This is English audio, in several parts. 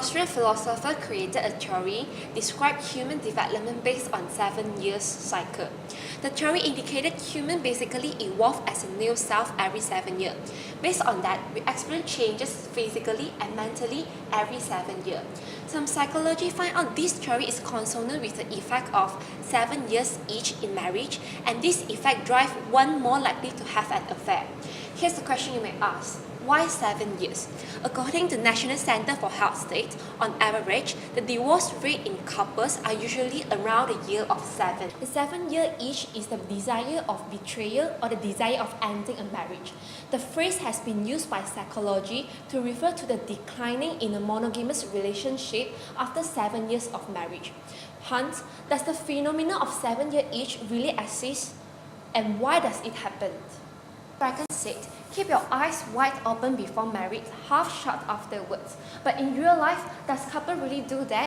Austrian philosopher created a theory described human development based on 7 years cycle. The theory indicated humans basically evolve as a new self every 7 years. Based on that, we experience changes physically and mentally every 7 years. Some psychology find out this theory is consonant with the effect of 7 years each in marriage, and this effect drive one more likely to have an affair. Here's the question you may ask. Why 7 years? According to National Center for Health State, on average, the divorce rate in couples are usually around a year of 7. The 7 year each is the desire of betrayal or the desire of ending a marriage. The phrase has been used by psychology to refer to the declining in a monogamous relationship after 7 years of marriage. Hence, does the phenomenon of 7 year each really exist? And why does it happen? Bracken said, keep your eyes wide open before marriage, half shut afterwards. But in real life, does couple really do that?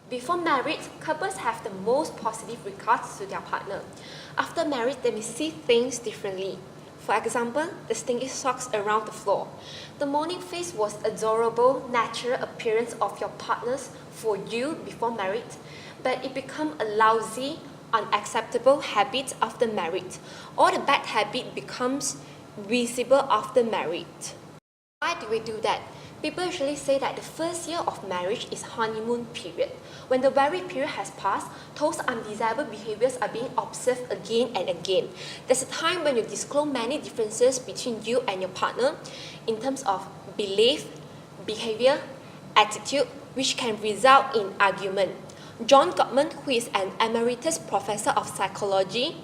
Before marriage, couples have the most positive regards to their partner. After marriage, they may see things differently. For example, the stinky socks around the floor. The morning face was adorable, natural appearance of your partners for you before marriage, but it become a lousy, unacceptable habit after marriage. All the bad habit becomes visible after marriage. Why do we do that? People usually say that the first year of marriage is honeymoon period. When the very period has passed, those undesirable behaviors are being observed again and again. There's a time when you disclose many differences between you and your partner in terms of belief, behavior, attitude, which can result in argument. John Gottman, who is an emeritus professor of psychology,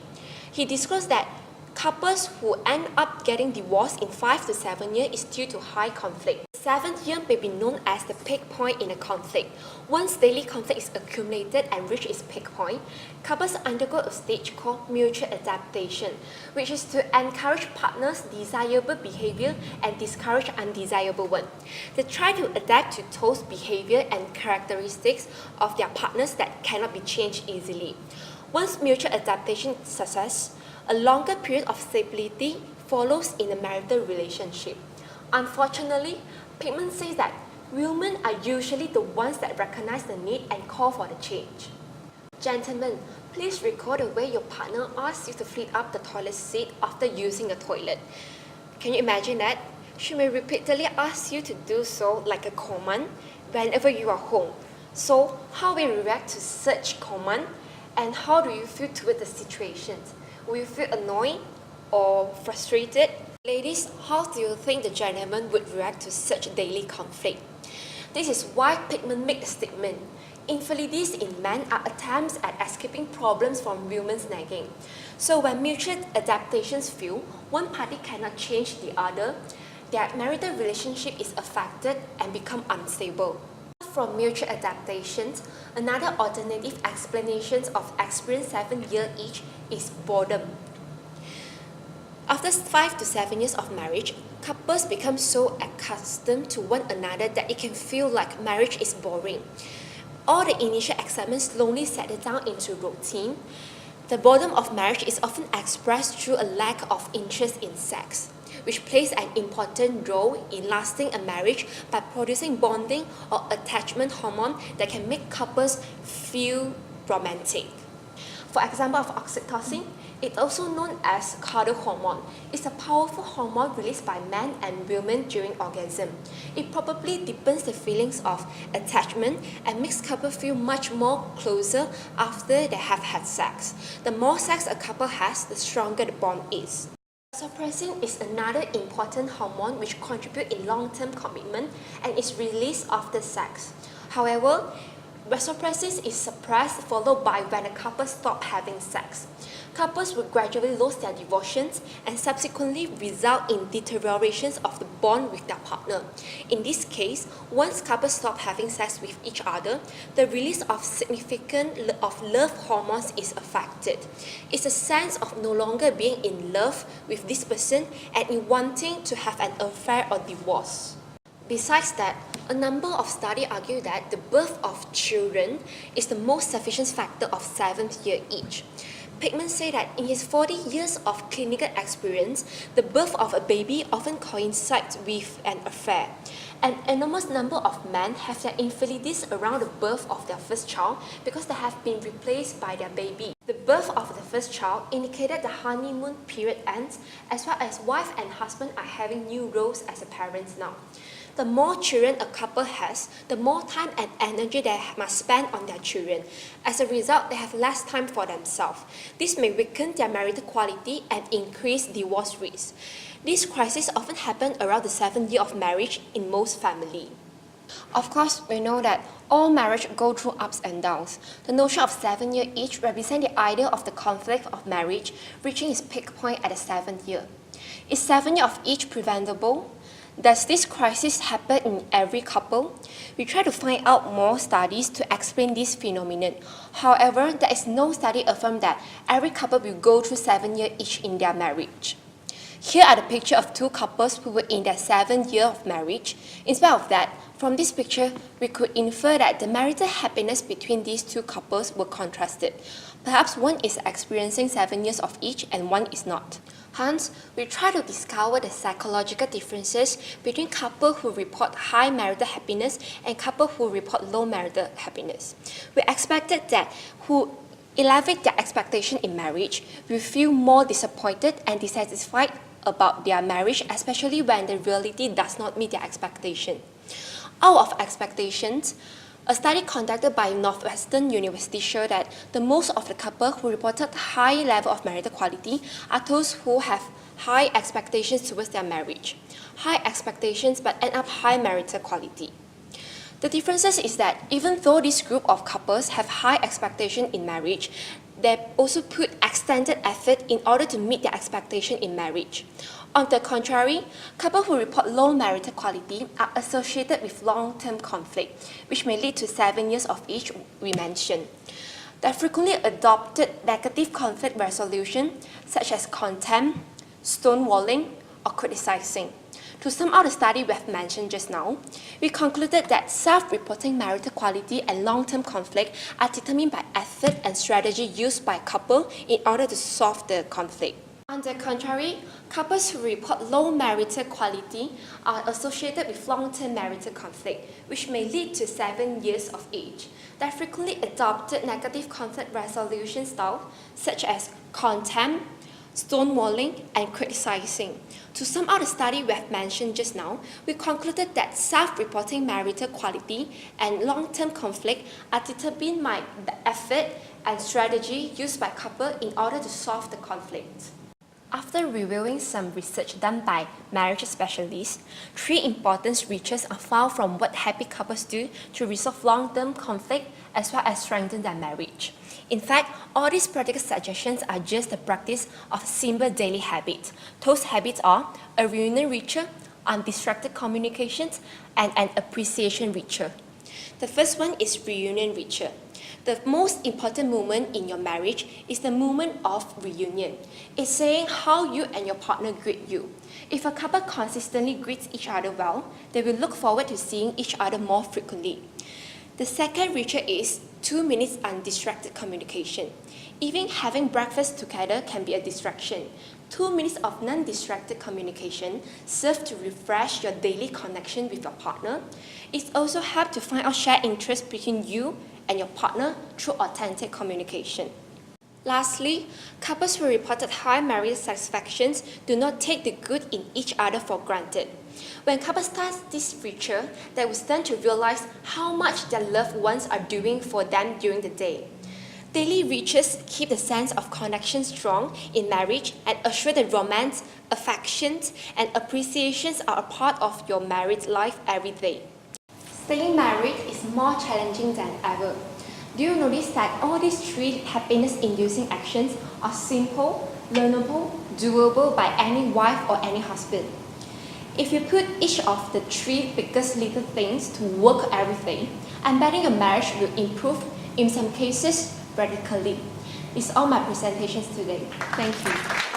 he disclosed that couples who end up getting divorced in 5 to 7 years is due to high conflict. The 7th year may be known as the peak point in a conflict. Once daily conflict is accumulated and reaches its peak point, couples undergo a stage called mutual adaptation, which is to encourage partners' desirable behavior and discourage undesirable one. They try to adapt to those behavior and characteristics of their partners that cannot be changed easily. Once mutual adaptation is success, a longer period of stability follows in a marital relationship. Unfortunately, Pittman says that women are usually the ones that recognize the need and call for the change. Gentlemen, please recall the way your partner asks you to flip up the toilet seat after using the toilet. Can you imagine that? She may repeatedly ask you to do so like a command whenever you are home. So, how will you react to such command, and how do you feel toward the situations? Will you feel annoyed or frustrated? Ladies, how do you think the gentleman would react to such daily conflict? This is why Pittman made the statement. Infidelities in men are attempts at escaping problems from women's nagging. So when mutual adaptations fail, one party cannot change the other, their marital relationship is affected and become unstable. From mutual adaptations, another alternative explanation of experienced 7 years each is boredom. After 5 to 7 years of marriage, couples become so accustomed to one another that it can feel like marriage is boring. All the initial excitement slowly settles down into routine. The boredom of marriage is often expressed through a lack of interest in sex, which plays an important role in lasting a marriage by producing bonding or attachment hormone that can make couples feel romantic. For example of oxytocin, it's also known as cuddle hormone. It's a powerful hormone released by men and women during orgasm. It probably deepens the feelings of attachment and makes couples feel much more closer after they have had sex. The more sex a couple has, the stronger the bond is. Vasopressin is another important hormone which contributes in long-term commitment and is released after sex. However, vasopressin is suppressed followed by when a couple stop having sex. Couples will gradually lose their devotions and subsequently result in deteriorations of the bond with their partner. In this case, once couples stop having sex with each other, the release of significant of love hormones is affected. It's a sense of no longer being in love with this person and in wanting to have an affair or divorce. Besides that, a number of studies argue that the birth of children is the most sufficient factor of 7th year each. Pickman said that in his 40 years of clinical experience, the birth of a baby often coincides with an affair. An enormous number of men have their infidelities around the birth of their first child because they have been replaced by their baby. The birth of the first child indicated the honeymoon period ends, as well as wife and husband are having new roles as a parents now. The more children a couple has, the more time and energy they must spend on their children. As a result, they have less time for themselves. This may weaken their marital quality and increase divorce rates. These crises often happen around the 7th year of marriage in most families. Of course, we know that all marriage go through ups and downs. The notion of 7 years each represents the idea of the conflict of marriage reaching its peak point at the 7th year. Is 7 years of each preventable? Does this crisis happen in every couple? We try to find out more studies to explain this phenomenon. However, there is no study affirm that every couple will go through 7 years each in their marriage. Here are the picture of two couples who were in their 7th year of marriage. Instead of that, from this picture, we could infer that the marital happiness between these two couples were contrasted. Perhaps one is experiencing 7 years of each and one is not. Hence, we try to discover the psychological differences between couples who report high marital happiness and couples who report low marital happiness. We expected that who elevate their expectation in marriage will feel more disappointed and dissatisfied about their marriage, especially when the reality does not meet their expectation. Out of expectations, a study conducted by Northwestern University showed that the most of the couples who reported high level of marital quality are those who have high expectations towards their marriage. High expectations but end up high marital quality. The differences is that even though this group of couples have high expectation in marriage, they also put extended effort in order to meet their expectation in marriage. On the contrary, couples who report low marital quality are associated with long-term conflict, which may lead to 7 years of each we mentioned. They frequently adopted negative conflict resolution, such as contempt, stonewalling, or criticizing. To sum up the study we have mentioned just now, we concluded that self-reporting marital quality and long-term conflict are determined by effort and strategy used by a couple in order to solve the conflict. On the contrary, couples who report low marital quality are associated with long-term marital conflict, which may lead to 7 years of age. They frequently adopted negative conflict resolution styles such as contempt, stonewalling, and criticizing. To sum up the study we have mentioned just now, we concluded that self-reporting marital quality and long-term conflict are determined by the effort and strategy used by couple in order to solve the conflict. After reviewing some research done by marriage specialists, 3 important researches are found from what happy couples do to resolve long-term conflict as well as strengthen their marriage. In fact, all these practical suggestions are just the practice of simple daily habits. Those habits are a reunion ritual, undistracted communications, and an appreciation ritual. The first one is reunion ritual. The most important moment in your marriage is the moment of reunion. It's saying how you and your partner greet you. If a couple consistently greets each other well, they will look forward to seeing each other more frequently. The second ritual is 2 minutes undistracted communication. Even having breakfast together can be a distraction. 2 minutes of non-distracted communication serve to refresh your daily connection with your partner. It also helps to find out shared interests between you and your partner through authentic communication. Lastly, couples who reported high marital satisfaction do not take the good in each other for granted. When couples start this ritual, they will stand to realize how much their loved ones are doing for them during the day. Daily rituals keep the sense of connection strong in marriage and assure that romance, affections, and appreciations are a part of your married life every day. Staying married is more challenging than ever. Do you notice that all these 3 happiness-inducing actions are simple, learnable, doable by any wife or any husband? If you put each of the 3 biggest little things to work every day, I'm betting your marriage will improve, in some cases, radically. It's all my presentations today. Thank you.